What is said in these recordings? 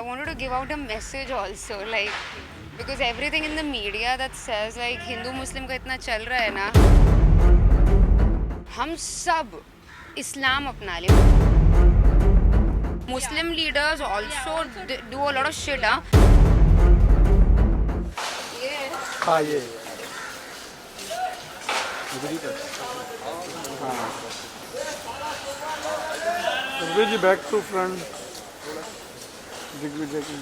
wanted to give out a message also, like because everything in the media that says like Hindu Muslim का इतना चल रहा है ना, हम सब इस्लाम अपना ले. Muslim leaders also do a lot of shit, huh? हाँ ये हाँ रघुवीर जी बैक टू फ्रंट दिग्विजय की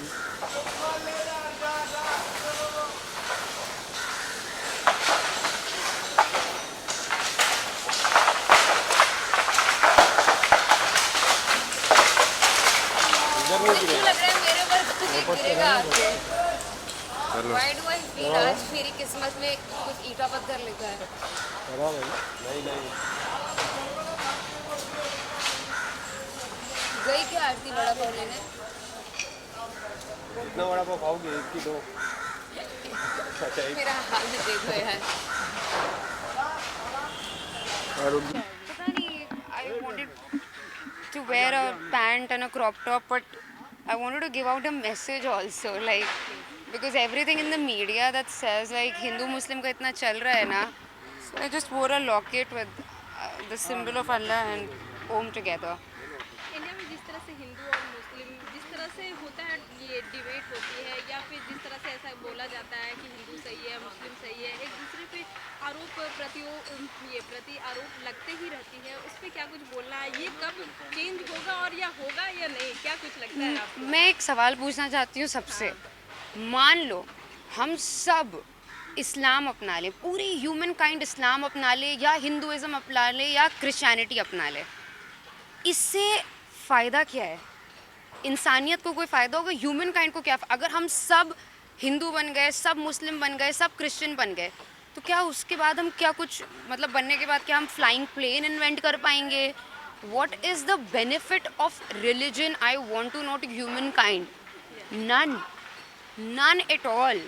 लग रहा है मेरे ऊपर गिरेगा आके. Why do I feel आज मेरी किस्मत में कुछ ईटा पत्थर लिखा है? नहीं गई क्या आरती बड़ा पाव लेने? इतना बड़ा पाव खाओगे एक की दो मेरा हाल देखो यार. पता नहीं. I wanted to wear a pant and a crop top, but I wanted to give out a message also, like because everything in the media that says like Hindu Muslim का इतना चल रहा है ना, so I just wore a locket with the symbol of Allah and Om together. India में जिस तरह से हिंदू और मुस्लिम जिस तरह से होता है, ये डिबेट होती है या फिर जिस तरह से ऐसा बोला जाता है कि हिंदू सही है मुस्लिम सही है, एक दूसरे पे आरोप प्रति आरोप लगते ही रहती है. उस पर क्या कुछ बोलना है? ये कब चेंज होगा और या होगा या नहीं, क्या कुछ लगता है आपको? मैं एक सवाल पूछना चाहती हूँ सबसे. मान लो हम सब इस्लाम अपना लें, पूरी ह्यूमन काइंड इस्लाम अपना ले या हिंदुइज्म अपना ले या क्रिश्चियनिटी अपना ले, इससे फ़ायदा क्या है? इंसानियत को कोई फ़ायदा होगा? ह्यूमन काइंड को क्या? अगर हम सब हिंदू बन गए, सब मुस्लिम बन गए, सब क्रिश्चियन बन गए, तो क्या उसके बाद हम क्या कुछ मतलब बनने के बाद क्या हम फ्लाइंग प्लेन इन्वेंट कर पाएंगे? What is the benefit of religion? I want to know to human kind. None at all.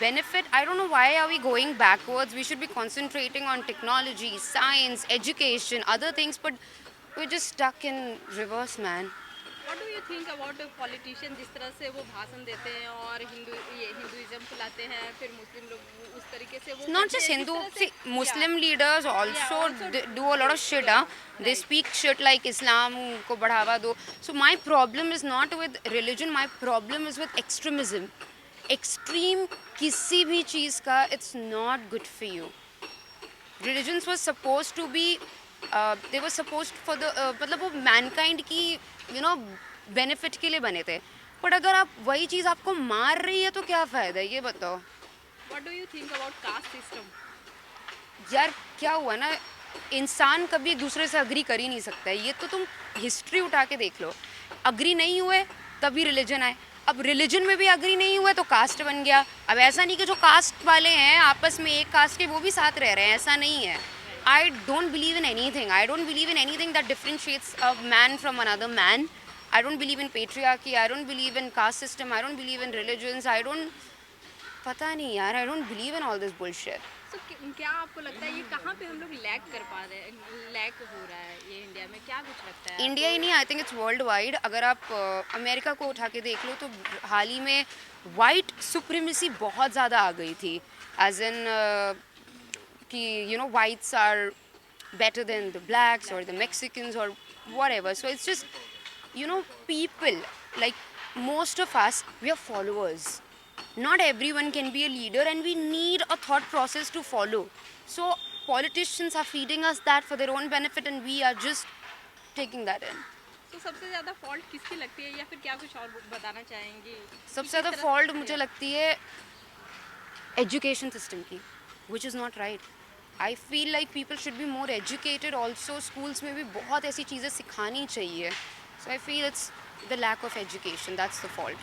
Benefit, I don't know why are we going backwards. We should be concentrating on technology, science, education, other things, but we're just stuck in reverse, man. What do you think about a politician जिस तरह से वो भाषण देते हैं और Hinduism फैलाते हैं, फिर मुस्लिम लोग उस तरीके से वो Not just Hindu, see, Muslim leaders also do a lot of shit, huh? They speak shit like Islam को बढ़ावा दो. So my problem is not with religion, my problem is with extremism. Extreme किसी भी चीज़ का it's not good for you. Religions were supposed to be they were supposed for the मतलब वो mankind की benefit के लिए बने थे. बट अगर आप वही चीज़ आपको मार रही है तो क्या फ़ायदा है, ये बताओ. What do you think about caste system? यार क्या हुआ ना, इंसान कभी एक दूसरे से अग्री कर ही नहीं सकता है. ये तो तुम हिस्ट्री उठा के देख लो. अग्री नहीं हुए तभी रिलीजन आए. अब रिलीजन में भी अग्री नहीं हुए तो कास्ट बन गया. अब ऐसा नहीं कि जो कास्ट वाले हैं आपस में एक कास्ट के वो भी साथ रह रहे हैं, ऐसा नहीं है. I don't believe in anything. I don't believe in anything that differentiates a man from another man. I don't believe in patriarchy. I don't believe in caste system. I don't believe in religions. पता नहीं यार, I don't believe in all this bullshit. So क्या आपको लगता है ये कहाँ पे हम लोग लैग कर पा रहे हैं, लैग हो रहा है ये इंडिया में, क्या कुछ लगता है? इंडिया ही नहीं, I think it's world wide. अगर आप अमेरिका को उठा के देख लो तो हाल ही में वाइट सुप्रीमेसी बहुत ज़्यादा आ गई थी. एज इन कि whites are better than the blacks or the Mexicans or whatever. So it's just people, like most of us, we are followers. Not everyone can be a leader and we need a thought process to follow. So politicians are feeding us that for their own benefit and we are just taking that in. तो सबसे ज़्यादा fault किसकी लगती है या फिर क्या कुछ और बताना चाहेंगी? सबसे ज़्यादा फॉल्ट मुझे लगती है एजुकेशन सिस्टम की, which is not right. I feel like people should be more educated also. Schools में भी बहुत ऐसी चीज़ें सिखानी चाहिए. So I feel it's the lack of education, that's the fault.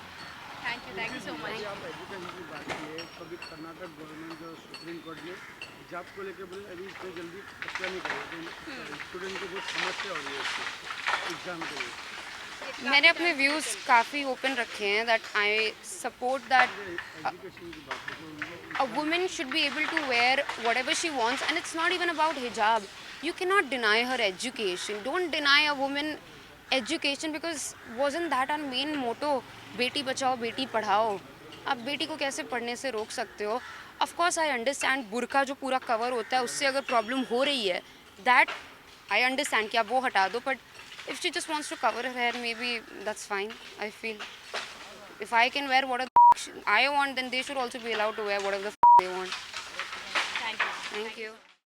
Thank you so much. आप education की बात की है, कभी कर्नाटक गवर्नमेंट जो सुप्रीम कोर्ट ने जॉब को लेकर बोले अभी इतनी जल्दी फैसला नहीं करेगा, स्टूडेंट को बहुत समस्या हो रही है इसकी एग्जाम के लिए. मैंने अपने व्यूज़ काफ़ी ओपन रखे हैं. That I support that education की बात है a woman should be able to wear whatever she wants, and it's not even about hijab. You cannot deny her education. Don't deny a woman education, because wasn't that our main motto, Beti Bachao Beti Padhao. आप बेटी को कैसे पढ़ने से रोक सकते हो? Of course I understand, बुर्का जो पूरा कवर होता है उससे अगर प्रॉब्लम हो रही है, दैट आई अंडरस्टैंड कि आप वो हटा दो, but if she just wants to cover her hair, may be that's fine. I feel if I can wear whatever I want, then they should also be allowed to wear whatever the they want. Thank you. Thank you.